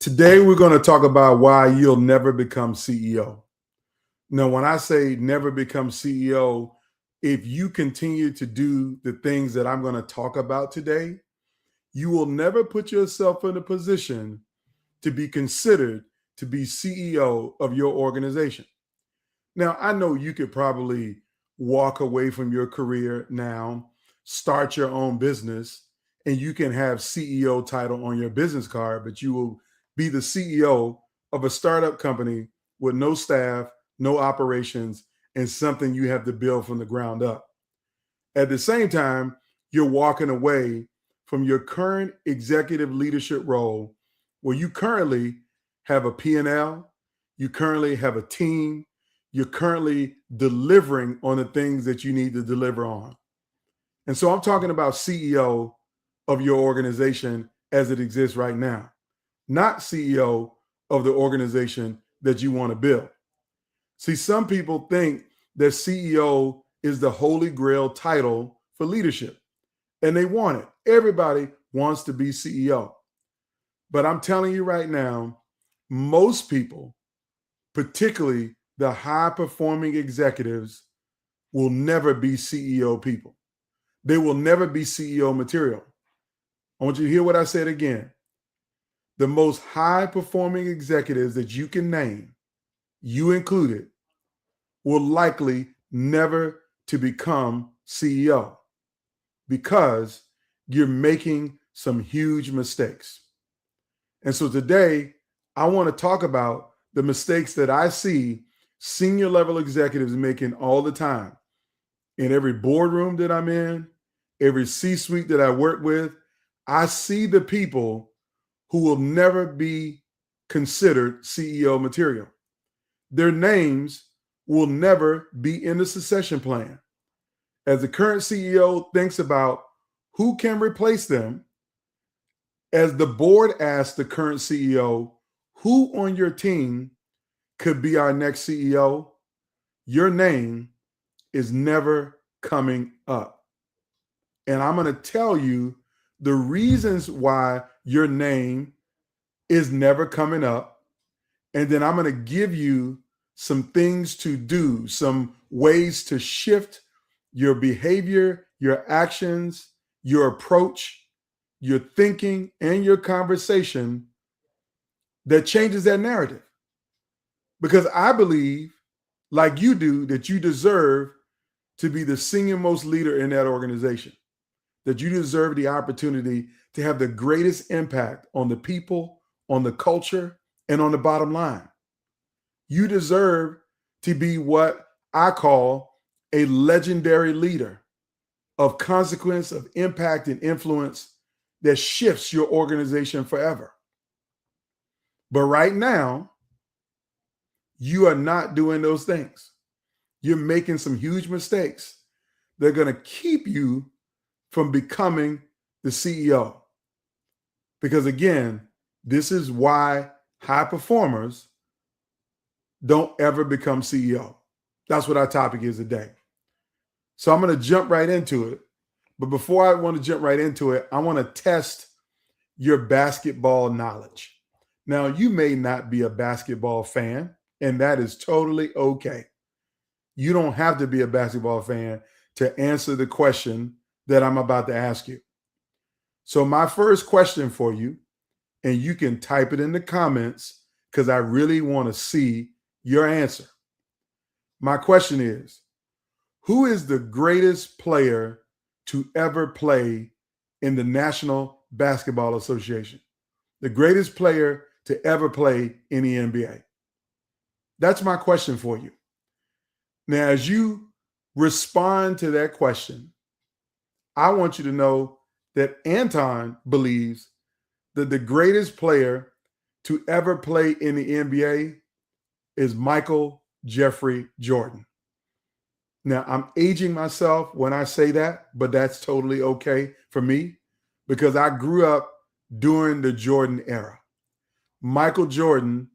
Today, we're going to talk about why you'll never become CEO. Now, when I say never become CEO, if you continue to do the things that I'm going to talk about today, you will never put yourself in a position to be considered to be CEO of your organization. Now, I know you could probably walk away from your career now, start your own business, and you can have CEO title on your business card, but you will be the CEO of a startup company with no staff, no operations, and something you have to build from the ground up. At the same time, you're walking away from your current executive leadership role where you currently have a P&L, you currently have a team, you're currently delivering on the things that you need to deliver on. And so I'm talking about CEO of your organization as it exists right now, not CEO of the organization that you want to build. See, some people think that CEO is the holy grail title for leadership, and they want it. Everybody wants to be CEO. But I'm telling you right now, most people, particularly the high performing executives, will never be CEO people. They will never be CEO material. I want you to hear what I said again. The most high performing executives that you can name, you included, will likely never to become CEO because you're making some huge mistakes. And so today, I want to talk about the mistakes that I see senior level executives making all the time. In every boardroom that I'm in, every C-suite that I work with, I see the people who will never be considered CEO material. Their names will never be in the succession plan. As the current CEO thinks about who can replace them, as the board asks the current CEO, who on your team could be our next CEO, your name is never coming up. And I'm going to tell you the reasons why your name is never coming up. And then I'm going to give you some things to do, some ways to shift your behavior, your actions, your approach, your thinking, and your conversation that changes that narrative. Because I believe, like you do, that you deserve to be the senior most leader in that organization, that you deserve the opportunity to have the greatest impact on the people, on the culture, and on the bottom line. You deserve to be what I call a legendary leader of consequence, of impact, and influence that shifts your organization forever. But right now, you are not doing those things. You're making some huge mistakes. They're going to keep you from becoming the CEO. Because again, this is why high performers don't ever become CEO. That's what our topic is today. So I'm going to jump right into it. But before I want to jump right into it, I want to test your basketball knowledge. Now, you may not be a basketball fan, and that is totally okay. You don't have to be a basketball fan to answer the question that I'm about to ask you. So my first question for you, and you can type it in the comments because I really want to see your answer. My question is, who is the greatest player to ever play in the National Basketball Association? The greatest player to ever play in the NBA? That's my question for you. Now, as you respond to that question, I want you to know that Anton believes that the greatest player to ever play in the NBA is Michael Jeffrey Jordan. Now, I'm aging myself when I say that, but that's totally okay for me because I grew up during the Jordan era. Michael Jordan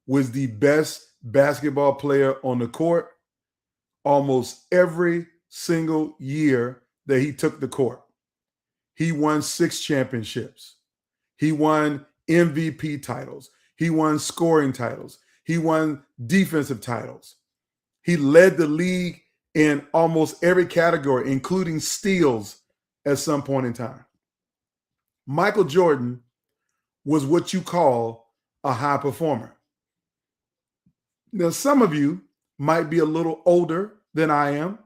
was the best basketball player on the court almost every single year that he took the court. He won 6 championships. He won MVP titles. He won scoring titles. He won defensive titles. He led the league in almost every category, including steals at some point in time. Michael Jordan was what you call a high performer. Now, some of you might be a little older than I am,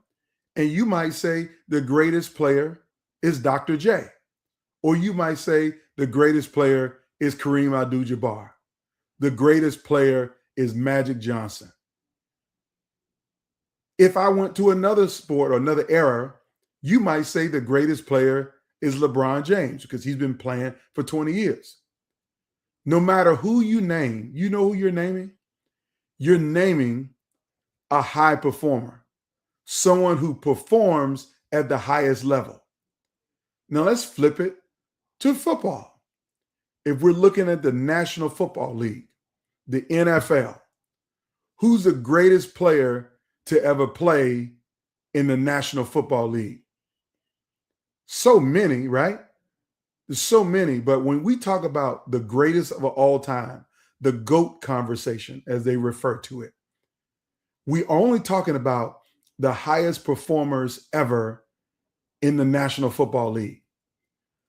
and you might say the greatest player is Dr. J. Or you might say the greatest player is Kareem Abdul-Jabbar. The greatest player is Magic Johnson. If I went to another sport or another era, you might say the greatest player is LeBron James because he's been playing for 20 years. No matter who you name, you know who you're naming? You're naming a high performer, someone who performs at the highest level. Now let's flip it to football. If we're looking at the National Football League, the NFL, who's the greatest player to ever play in the National Football League? So many, right? There's so many, but when we talk about the greatest of all time, the GOAT conversation, as they refer to it, we're only talking about the highest performers ever in the National Football League.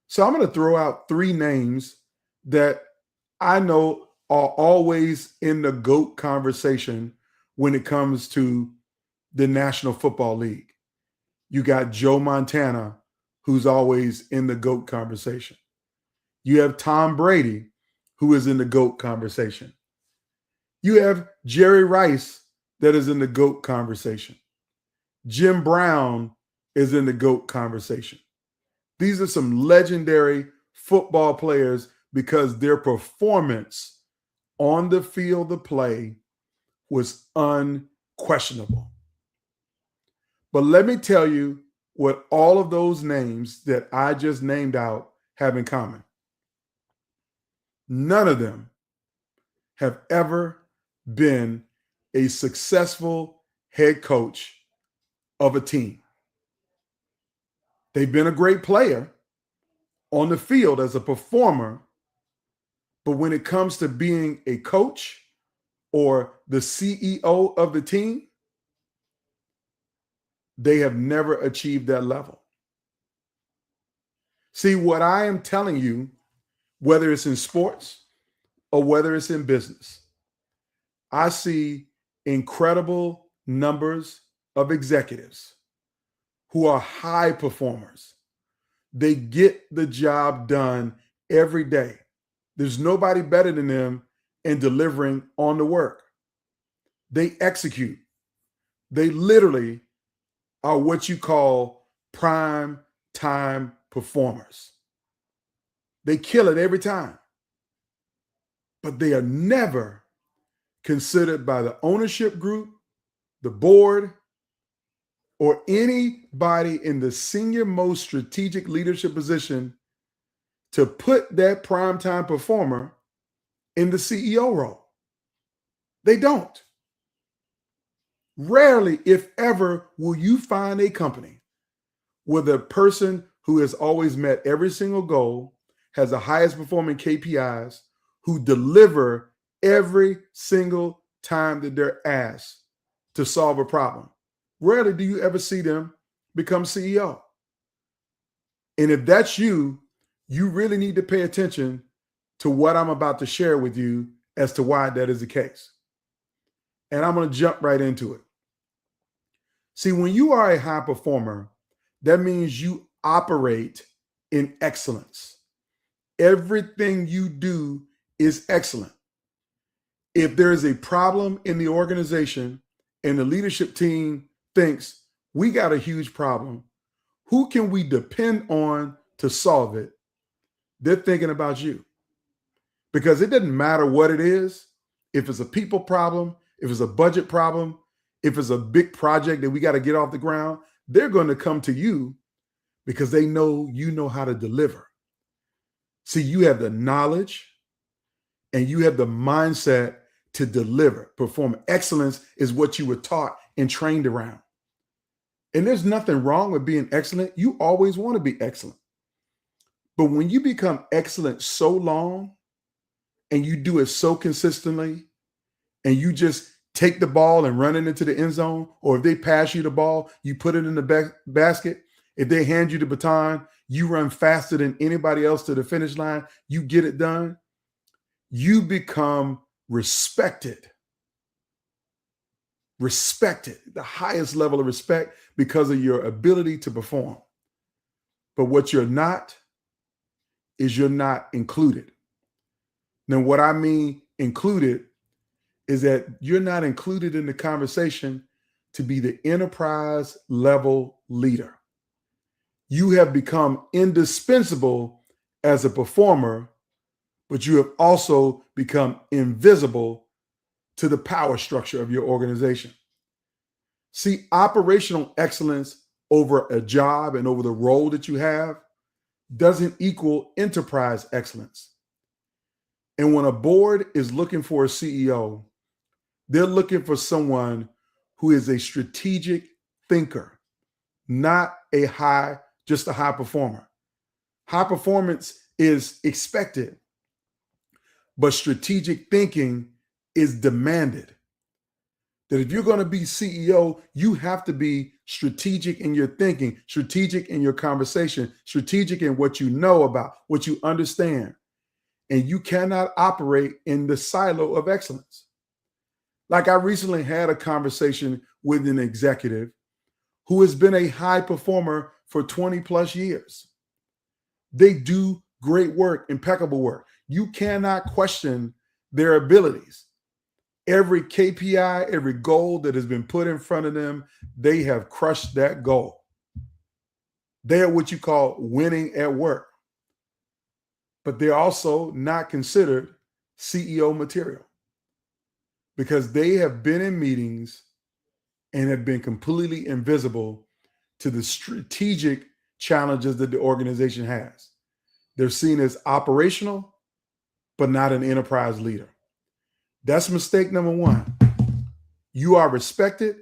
So I'm going to throw out 3 names that I know are always in the GOAT conversation when it comes to the National Football League. You got Joe Montana, who's always in the GOAT conversation. You have Tom Brady, who is in the GOAT conversation. You have Jerry Rice that is in the GOAT conversation. Jim Brown is in the GOAT conversation. These are some legendary football players because their performance on the field of play was unquestionable. But let me tell you what all of those names that I just named out have in common. None of them have ever been a successful head coach of a team. They've been a great player on the field as a performer, but when it comes to being a coach or the CEO of the team, they have never achieved that level. See, what I am telling you, whether it's in sports or whether it's in business, I see incredible numbers of executives who are high performers. They get the job done every day. There's nobody better than them in delivering on the work. They execute. They literally are what you call prime time performers. They kill it every time. But they are never considered by the ownership group, the board, or anybody in the senior most strategic leadership position to put that primetime performer in the CEO role. They don't. Rarely, if ever, will you find a company where the person who has always met every single goal, has the highest performing KPIs, who deliver every single time that they're asked to solve a problem. Rarely do you ever see them become CEO. And if that's you, you really need to pay attention to what I'm about to share with you as to why that is the case. And I'm going to jump right into it. See, when you are a high performer, that means you operate in excellence. Everything you do is excellent. If there is a problem in the organization and the leadership team thinks we got a huge problem, who can we depend on to solve it? They're thinking about you. Because it doesn't matter what it is, if it's a people problem, if it's a budget problem, if it's a big project that we got to get off the ground, they're going to come to you because they know you know how to deliver. See, you have the knowledge and you have the mindset to deliver, perform. Excellence is what you were taught and trained around. And there's nothing wrong with being excellent. You always want to be excellent. But when you become excellent so long and you do it so consistently, and you just take the ball and run it into the end zone, or if they pass you the ball, you put it in the basket. If they hand you the baton, you run faster than anybody else to the finish line, you get it done, you become respected. Respected, the highest level of respect because of your ability to perform. But what you're not is you're not included. Now, what I mean included is that you're not included in the conversation to be the enterprise level leader. You have become indispensable as a performer, but you have also become invisible to the power structure of your organization. See, operational excellence over a job and over the role that you have doesn't equal enterprise excellence. And when a board is looking for a CEO, they're looking for someone who is a strategic thinker, not just a high performer. High performance is expected, but strategic thinking is demanded. That if you're going to be CEO, you have to be strategic in your thinking, strategic in your conversation, strategic in what you know about, what you understand. And you cannot operate in the silo of excellence. Like I recently had a conversation with an executive who has been a high performer for 20 plus years. They do great work, impeccable work. You cannot question their abilities. Every KPI, every goal that has been put in front of them, they have crushed that goal. They are what you call winning at work. But they're also not considered CEO material because they have been in meetings and have been completely invisible to the strategic challenges that the organization has. They're seen as operational, but not an enterprise leader. That's mistake number one. You are respected,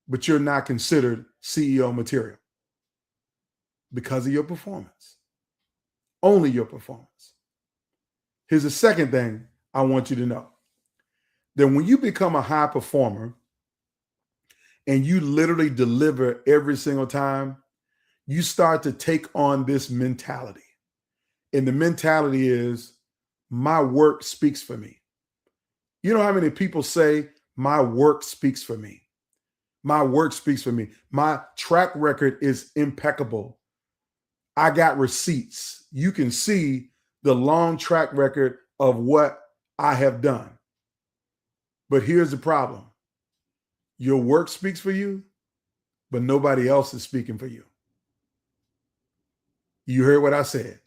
but you're not considered CEO material because of your performance. Only your performance. Here's the second thing I want you to know. That when you become a high performer and you literally deliver every single time, you start to take on this mentality. And the mentality is, my work speaks for me. You know how many people say, my work speaks for me? My work speaks for me. My track record is impeccable. I got receipts. You can see the long track record of what I have done. But here's the problem. Your work speaks for you, but nobody else is speaking for you. You heard what I said.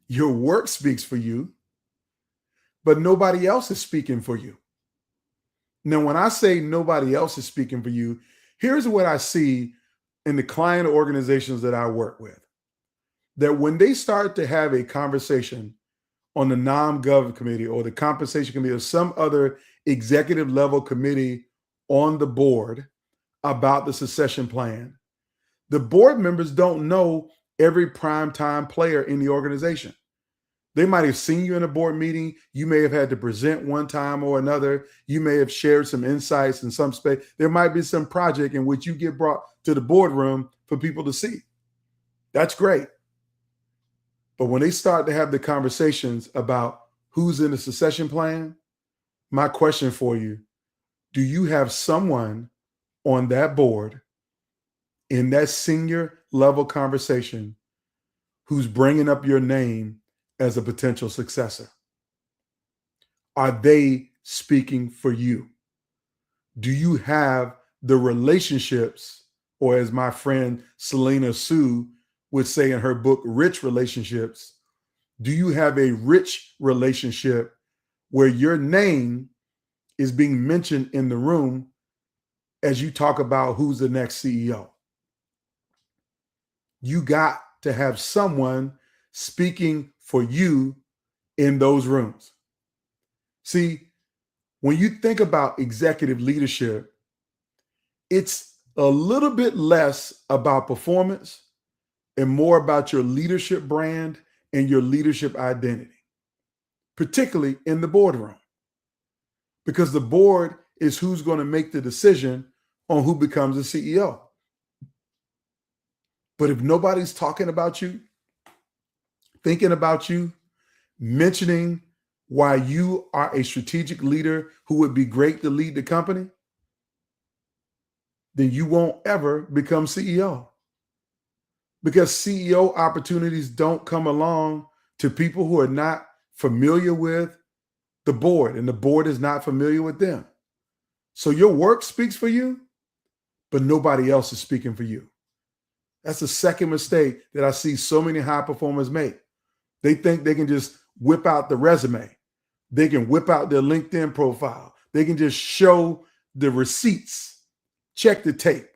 Your work speaks for you, but nobody else is speaking for you. Now, when I say nobody else is speaking for you, here's what I see in the client organizations that I work with. That when they start to have a conversation on the non-gov committee or the compensation committee or some other executive level committee on the board about the succession plan, the board members don't know every primetime player in the organization. They might have seen you in a board meeting. You may have had to present one time or another. You may have shared some insights in some space. There might be some project in which you get brought to the boardroom for people to see. That's great. But when they start to have the conversations about who's in the succession plan, my question for you, do you have someone on that board in that senior level conversation who's bringing up your name as a potential successor? Are they speaking for you? Do you have the relationships, or as my friend Selena Sue would say in her book, Rich Relationships, do you have a rich relationship where your name is being mentioned in the room as you talk about who's the next CEO? You got to have someone speaking for you in those rooms. See, when you think about executive leadership, it's a little bit less about performance and more about your leadership brand and your leadership identity. particularly in the boardroom, because the board is who's going to make the decision on who becomes the CEO. But if nobody's talking about you, thinking about you, mentioning why you are a strategic leader who would be great to lead the company, then you won't ever become CEO. Because CEO opportunities don't come along to people who are not familiar with the board, and the board is not familiar with them. So your work speaks for you, but nobody else is speaking for you. That's the second mistake that I see so many high performers make. They think they can just whip out the resume. They can whip out their LinkedIn profile. They can just show the receipts, check the tape,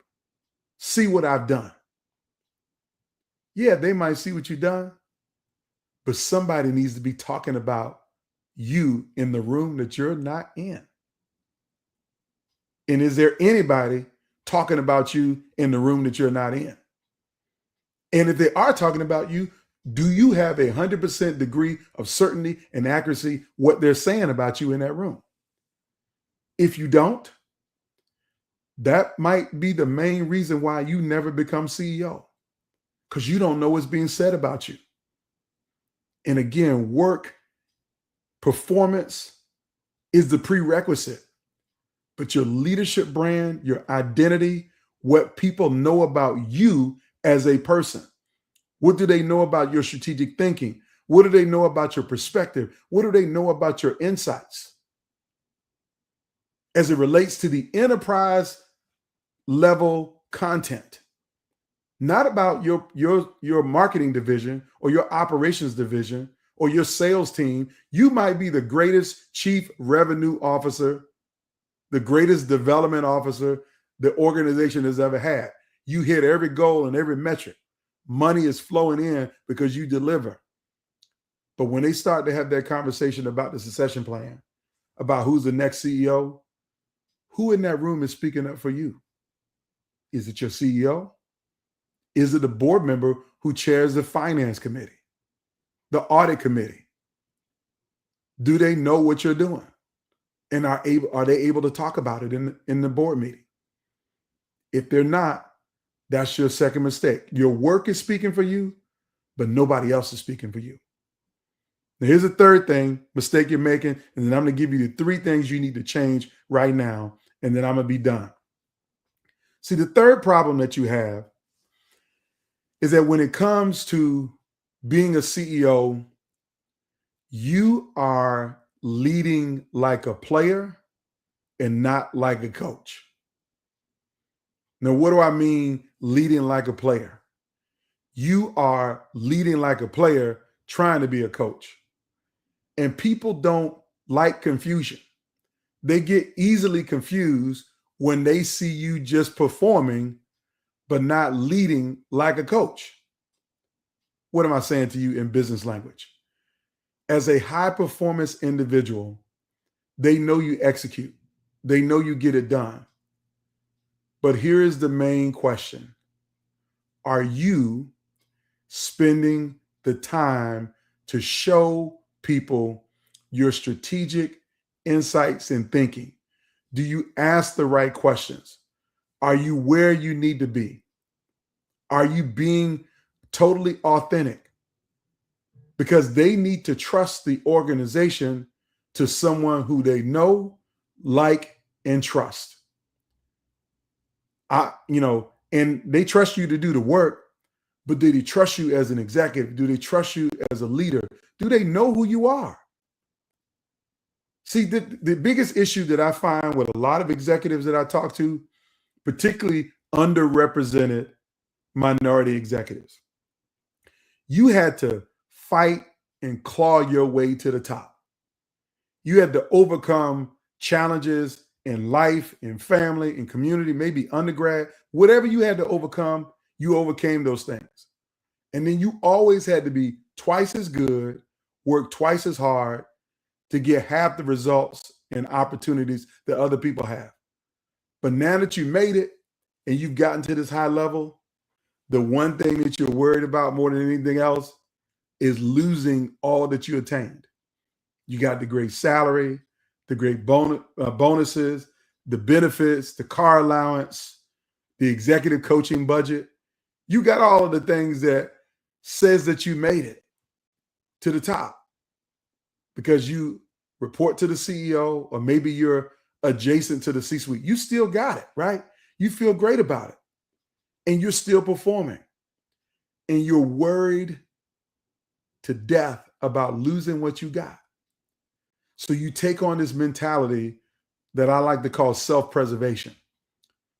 see what I've done. Yeah, they might see what you've done, but somebody needs to be talking about you in the room that you're not in. And is there anybody talking about you in the room that you're not in? And if they are talking about you, do you have 100% degree of certainty and accuracy what they're saying about you in that room? If you don't, that might be the main reason why you never become CEO, because you don't know what's being said about you. And again, work performance is the prerequisite, but your leadership brand, your identity, what people know about you as a person. What do they know about your strategic thinking? What do they know about your perspective? What do they know about your insights? As it relates to the enterprise level content, not about your marketing division or your operations division or your sales team. You might be the greatest chief revenue officer, the greatest development officer the organization has ever had. You hit every goal and every metric. Money is flowing in because you deliver. But when they start to have that conversation about the succession plan, about who's the next CEO, who in that room is speaking up for you? Is it your CEO? Is it the board member who chairs the finance committee, the audit committee? Do they know what you're doing? And are they able to talk about it in the board meeting? If they're not, that's your second mistake. Your work is speaking for you, but nobody else is speaking for you. Now, here's the third mistake you're making, and then I'm going to give you the 3 things you need to change right now, and then I'm going to be done. See, the third problem that you have is that when it comes to being a CEO, you are leading like a player and not like a coach. Now, what do I mean leading like a player? You are leading like a player trying to be a coach. And people don't like confusion. They get easily confused when they see you just performing, but not leading like a coach. What am I saying to you in business language? As a high performance individual, they know you execute. They know you get it done. But here is the main question. Are you spending the time to show people your strategic insights and thinking? Do you ask the right questions? Are you where you need to be? Are you being totally authentic? Because they need to trust the organization to someone who they know, like, and trust. And they trust you to do the work, but do they trust you as an executive? Do they trust you as a leader? Do they know who you are? See, the biggest issue that I find with a lot of executives that I talk to, particularly underrepresented minority executives, you had to fight and claw your way to the top. You had to overcome challenges in life, in family, in community, maybe undergrad, whatever you had to overcome, you overcame those things. And then you always had to be twice as good, work twice as hard to get half the results and opportunities that other people have. But now that you made it and you've gotten to this high level, the one thing that you're worried about more than anything else is losing all that you attained. You got the great salary, the great bonuses, the benefits, the car allowance, the executive coaching budget. You got all of the things that says that you made it to the top because you report to the CEO, or maybe you're adjacent to the C-suite. You still got it, right? You feel great about it, and you're still performing, and you're worried to death about losing what you got. So you take on this mentality that I like to call self-preservation,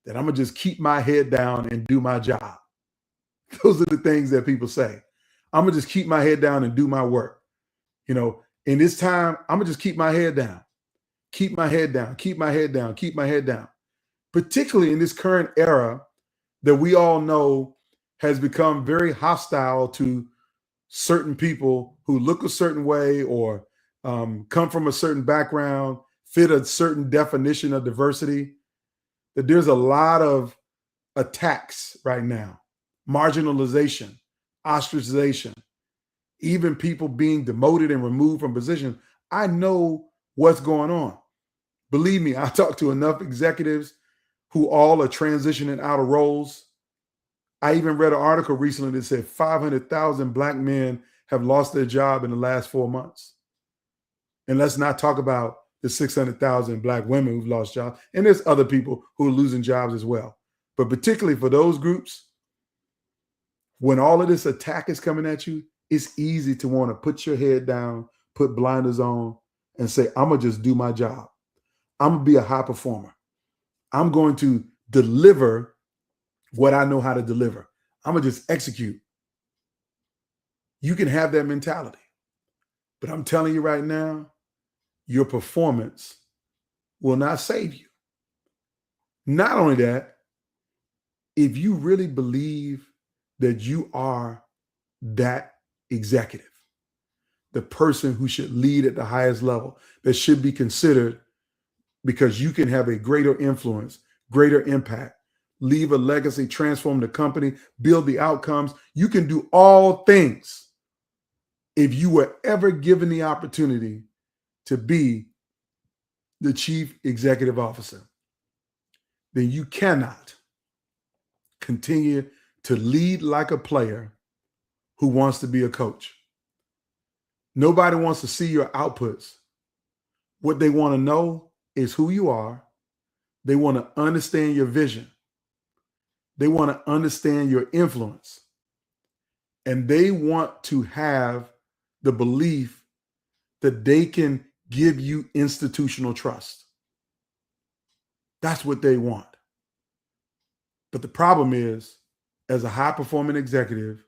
that I'm going to just keep my head down and do my job. Those are the things that people say. I'm going to just keep my head down and do my work. In this time, I'm going to just keep my head down, keep my head down, keep my head down, keep my head down. Particularly in this current era that we all know has become very hostile to certain people who look a certain way or come from a certain background, fit a certain definition of diversity, that there's a lot of attacks right now, marginalization, ostracization, even people being demoted and removed from positions. I know what's going on. Believe me, I talked to enough executives who all are transitioning out of roles. I even read an article recently that said 500,000 Black men have lost their job in the last 4 months. And let's not talk about the 600,000 Black women who've lost jobs. And there's other people who are losing jobs as well. But particularly for those groups, when all of this attack is coming at you, it's easy to want to put your head down, put blinders on, and say, I'm going to just do my job. I'm going to be a high performer. I'm going to deliver what I know how to deliver. I'm going to just execute. You can have that mentality. But I'm telling you right now, your performance will not save you. Not only that, if you really believe that you are that executive, the person who should lead at the highest level, that should be considered because you can have a greater influence, greater impact, leave a legacy, transform the company, build the outcomes. You can do all things if you were ever given the opportunity to be the chief executive officer. Then you cannot continue to lead like a player who wants to be a coach. Nobody wants to see your outputs. What they want to know is who you are. They want to understand your vision. They want to understand your influence. And they want to have the belief that they can give you institutional trust. That's what they want. But the problem is, as a high-performing executive,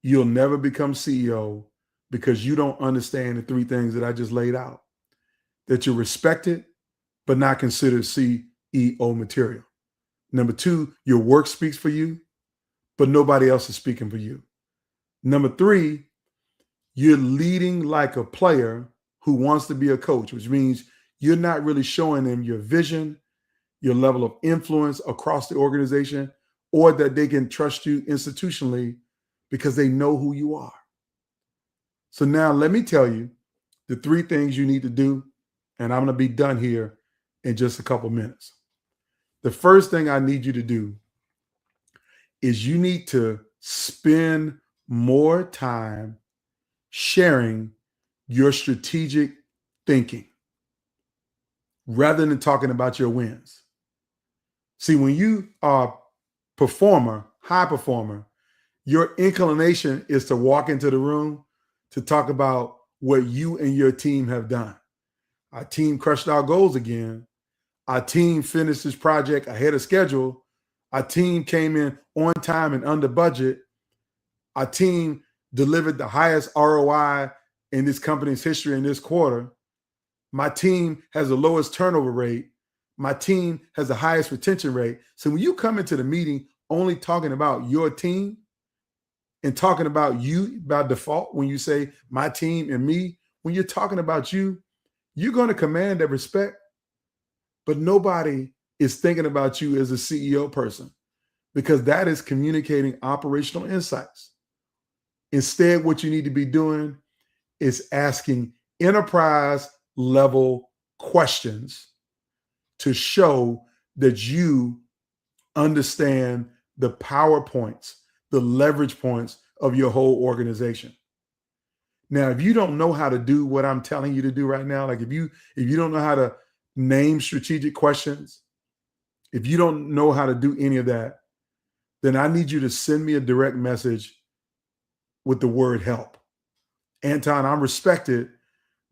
you'll never become CEO because you don't understand the three things that I just laid out. That you're respected, but not considered CEO material. Number two, your work speaks for you, but nobody else is speaking for you. Number three, you're leading like a player who wants to be a coach, which means you're not really showing them your vision, your level of influence across the organization, or that they can trust you institutionally because they know who you are. So now let me tell you the three things you need to do, and I'm going to be done here in just a couple minutes. The first thing I need you to do is you need to spend more time sharing your strategic thinking rather than talking about your wins. See, when you are a performer, high performer, your inclination is to walk into the room to talk about what you and your team have done. Our team crushed our goals again. Our team finished this project ahead of schedule. Our team came in on time and under budget. Our team delivered the highest ROI in this company's history in this quarter. My team has the lowest turnover rate. My team has the highest retention rate. So when you come into the meeting only talking about your team and talking about you by default, when you say my team and me, when you're talking about you, you're going to command that respect, but nobody is thinking about you as a CEO person because that is communicating operational insights. Instead, what you need to be doing is asking enterprise level questions to show that you understand the PowerPoints, the leverage points of your whole organization. Now, if you don't know how to do what I'm telling you to do right now, like if you don't know how to name strategic questions, if you don't know how to do any of that, then I need you to send me a direct message with the word help. Anton, I'm respected,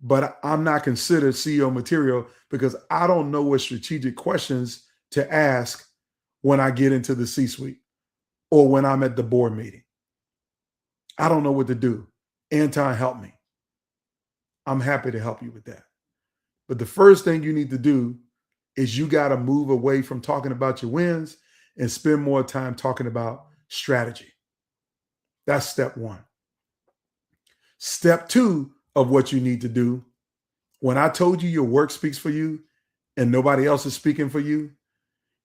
but I'm not considered CEO material because I don't know what strategic questions to ask when I get into the C-suite or when I'm at the board meeting. I don't know what to do. Anton, help me. I'm happy to help you with that. But the first thing you need to do is you got to move away from talking about your wins and spend more time talking about strategy. That's step one. Step two of what you need to do, when I told you your work speaks for you and nobody else is speaking for you,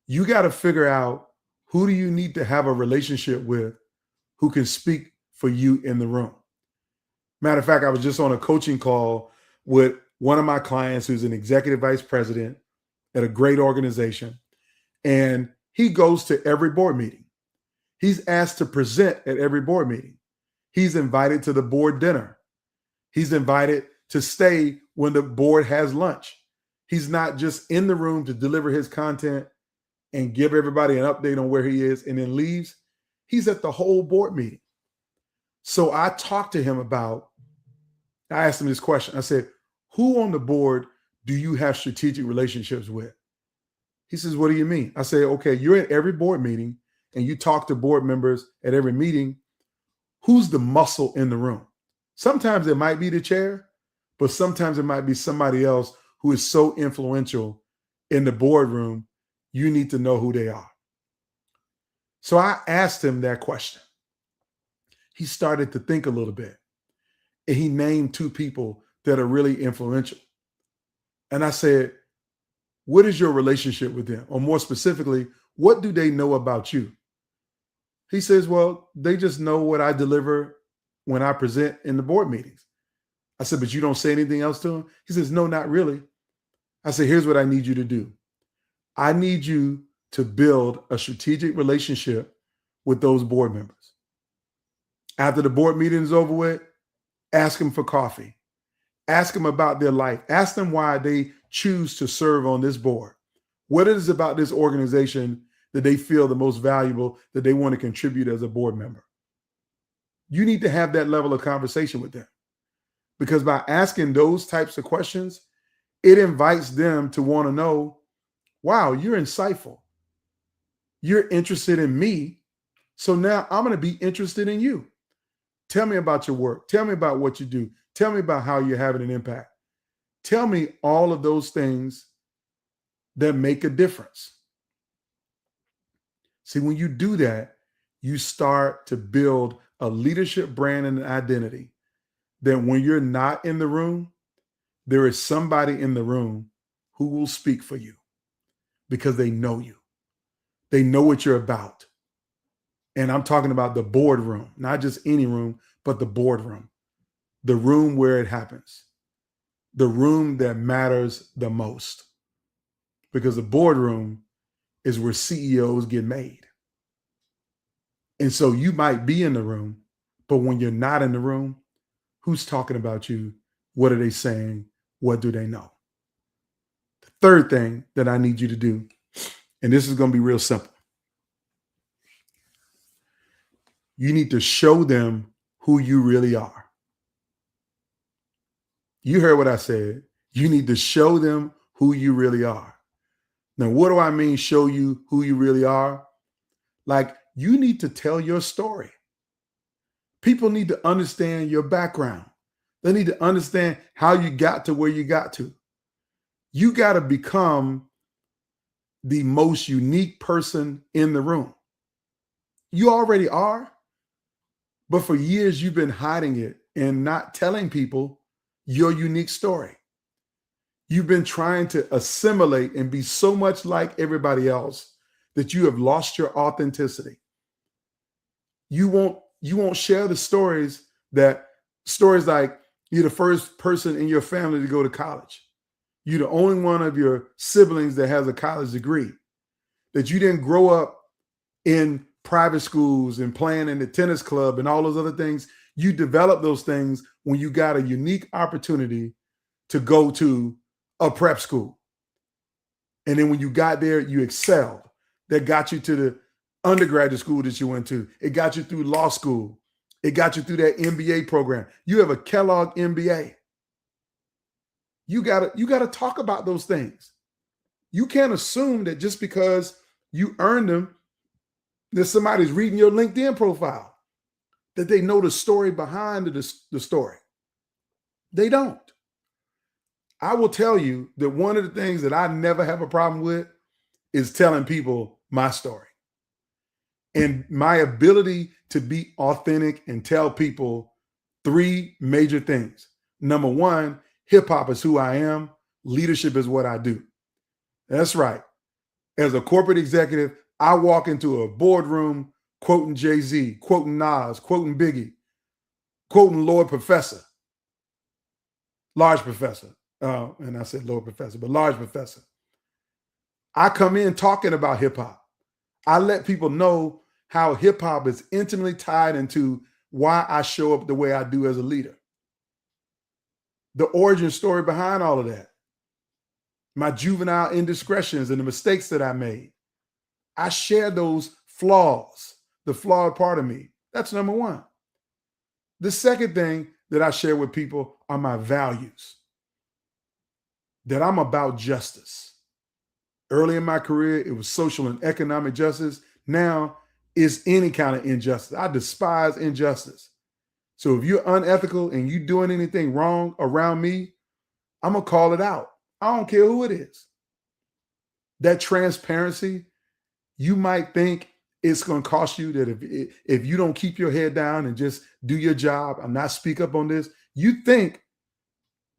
you got to figure out who do you need to have a relationship with who can speak for you in the room. Matter of fact, I was just on a coaching call with one of my clients who's an executive vice president at a great organization, and he goes to every board meeting. He's asked to present at every board meeting. He's invited to the board dinner. He's invited to stay when the board has lunch. He's not just in the room to deliver his content and give everybody an update on where he is and then leaves. He's at the whole board meeting. So I talked to him about, I asked him this question. I said, who on the board do you have strategic relationships with? He says, what do you mean? I say, okay, you're at every board meeting and you talk to board members at every meeting. Who's the muscle in the room? Sometimes it might be the chair, but sometimes it might be somebody else who is so influential in the boardroom, you need to know who they are. So I asked him that question. He started to think a little bit, and he named two people that are really influential. And I said, what is your relationship with them? Or more specifically, what do they know about you? He says, well, they just know what I deliver when I present in the board meetings. I said, but you don't say anything else to them? He says, no, not really. I said, here's what I need you to do. I need you to build a strategic relationship with those board members. After the board meeting is over with, ask them for coffee. Ask them about their life. Ask them why they choose to serve on this board. What it is about this organization that they feel the most valuable, that they want to contribute as a board member. You need to have that level of conversation with them, because by asking those types of questions, it invites them to want to know, wow, you're insightful. You're interested in me. So now I'm going to be interested in you. Tell me about your work. Tell me about what you do. Tell me about how you're having an impact. Tell me all of those things that make a difference. See, when you do that, you start to build a leadership brand and an identity that when you're not in the room, there is somebody in the room who will speak for you because they know you. They know what you're about. And I'm talking about the boardroom, not just any room, but the boardroom, the room where it happens, the room that matters the most, because the boardroom is where CEOs get made. And so you might be in the room, but when you're not in the room, who's talking about you? What are they saying? What do they know? The third thing that I need you to do, and this is going to be real simple. You need to show them who you really are. You heard what I said. You need to show them who you really are. Now, what do I mean show you who you really are? Like, you need to tell your story. People need to understand your background. They need to understand how you got to where you got to. You got to become the most unique person in the room. You already are, but for years you've been hiding it and not telling people your unique story. You've been trying to assimilate and be so much like everybody else that you have lost your authenticity. You won't share the stories like You're the first person in your family to go to college. You're the only one of your siblings that has a college degree. That you didn't grow up in private schools and playing in the tennis club and all those other things. You developed those things when you got a unique opportunity to go to a prep school. And then when you got there, you excelled. That got you to the undergraduate school that you went to. It got you through law school. It got you through that MBA program. You have a Kellogg MBA. You gotta talk about those things. You can't assume that just because you earned them, that somebody's reading your LinkedIn profile, that they know the story behind the story. They don't. I will tell you that one of the things that I never have a problem with is telling people my story. And my ability to be authentic and tell people three major things. Number one, hip hop is who I am. Leadership is what I do. That's right. As a corporate executive, I walk into a boardroom quoting Jay-Z, quoting Nas, quoting Biggie, quoting Large Professor. And I said Lord Professor, but Large Professor. I come in talking about hip hop. I let people know how hip hop is intimately tied into why I show up the way I do as a leader. The origin story behind all of that. My juvenile indiscretions and the mistakes that I made. I share those flaws, the flawed part of me. That's number one. The second thing that I share with people are my values. That I'm about justice. Early in my career, it was social and economic justice. Now it's any kind of injustice. I despise injustice. So if you're unethical and you're doing anything wrong around me, I'm going to call it out. I don't care who it is. That transparency, you might think it's going to cost you that if you don't keep your head down and just do your job and not speak up on this, you think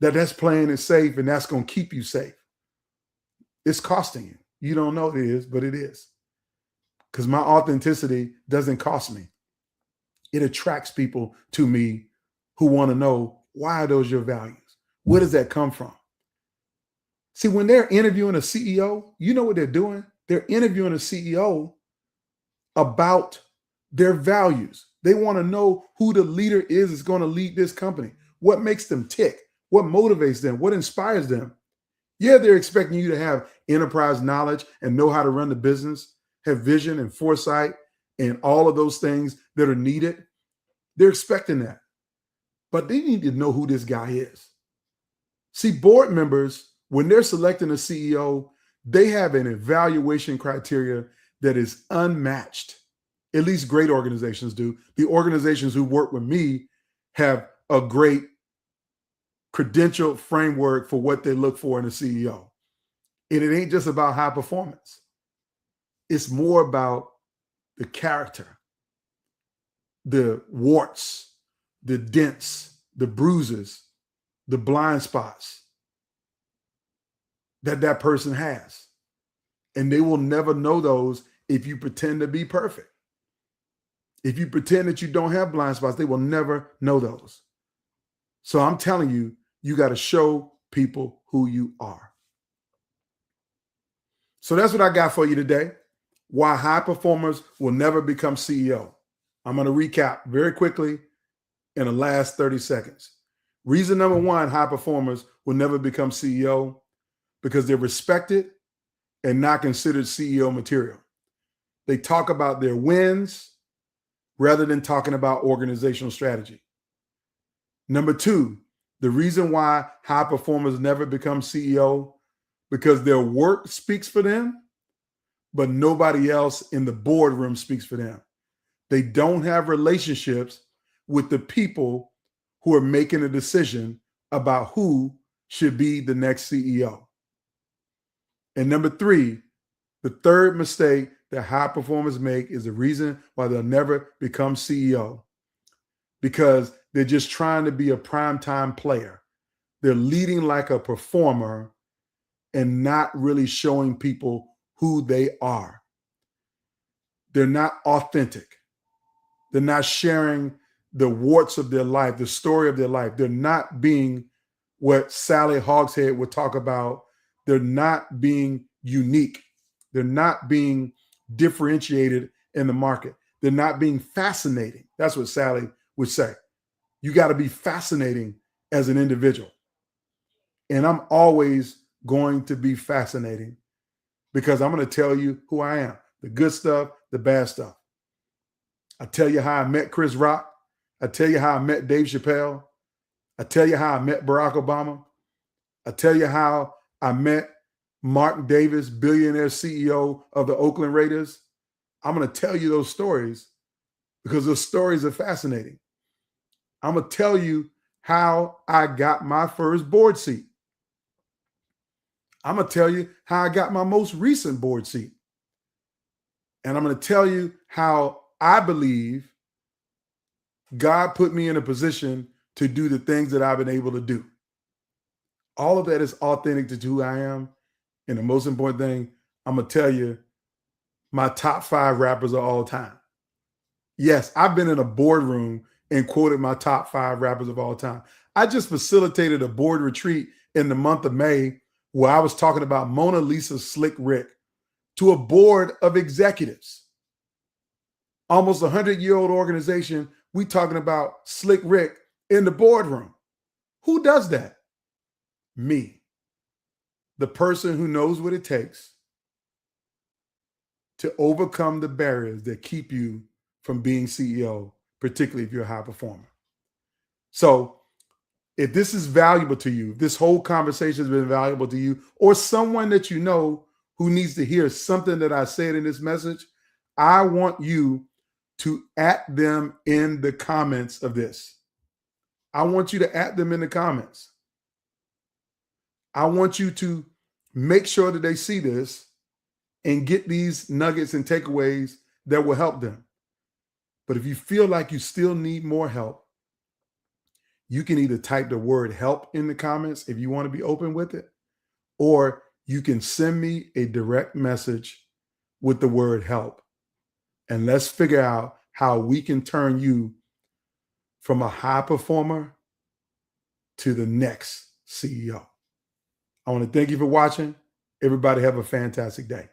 that that's playing it safe and that's going to keep you safe. It's costing you. You don't know it is, but it is. Because my authenticity doesn't cost me. It attracts people to me who want to know, why are those your values? Where does that come from? See, when they're interviewing a CEO, you know what they're doing? They're interviewing a CEO about their values. They want to know who the leader is that's going to lead this company. What makes them tick? What motivates them? What inspires them? Yeah, they're expecting you to have enterprise knowledge and know how to run the business, have vision and foresight and all of those things that are needed. They're expecting that. But they need to know who this guy is. See, board members, when they're selecting a CEO, they have an evaluation criteria that is unmatched. At least great organizations do. The organizations who work with me have a great credential framework for what they look for in a CEO. And it ain't just about high performance. It's more about the character, the warts, the dents, the bruises, the blind spots that person has. And they will never know those if you pretend to be perfect. If you pretend that you don't have blind spots, they will never know those. So I'm telling you, you got to show people who you are. So that's what I got for you today. Why high performers will never become CEO. I'm going to recap very quickly in the last 30 seconds. Reason number one, high performers will never become CEO because they're respected and not considered CEO material. They talk about their wins rather than talking about organizational strategy. Number two, the reason why high performers never become CEO because their work speaks for them, but nobody else in the boardroom speaks for them. They don't have relationships with the people who are making a decision about who should be the next CEO. And number three, the third mistake that high performers make is the reason why they'll never become CEO, because they're just trying to be a primetime player. They're leading like a performer and not really showing people who they are. They're not authentic. They're not sharing the warts of their life, the story of their life. They're not being what Sally Hogshead would talk about. They're not being unique. They're not being differentiated in the market. They're not being fascinating. That's what Sally would say. You got to be fascinating as an individual. And I'm always going to be fascinating because I'm going to tell you who I am, the good stuff, the bad stuff. I tell you how I met Chris Rock. I tell you how I met Dave Chappelle. I tell you how I met Barack Obama. I tell you how I met Mark Davis, billionaire CEO of the Oakland Raiders. I'm going to tell you those stories because those stories are fascinating. I'm going to tell you how I got my first board seat. I'm going to tell you how I got my most recent board seat. And I'm going to tell you how I believe God put me in a position to do the things that I've been able to do. All of that is authentic to who I am. And the most important thing, I'm going to tell you my top 5 rappers of all time. Yes, I've been in a boardroom and quoted my top 5 rappers of all time. I just facilitated a board retreat in the month of May where I was talking about Mona Lisa Slick Rick to a board of executives. Almost a 100-year-old organization, we talking about Slick Rick in the boardroom. Who does that? Me, the person who knows what it takes to overcome the barriers that keep you from being CEO, particularly if you're a high performer. So if this is valuable to you, this whole conversation has been valuable to you, or someone that you know who needs to hear something that I said in this message, I want you to @ them in the comments of this. I want you to @ them in the comments. I want you to make sure that they see this and get these nuggets and takeaways that will help them. But if you feel like you still need more help, you can either type the word help in the comments if you want to be open with it, or you can send me a direct message with the word help. And let's figure out how we can turn you from a high performer to the next CEO. I want to thank you for watching. Everybody have a fantastic day.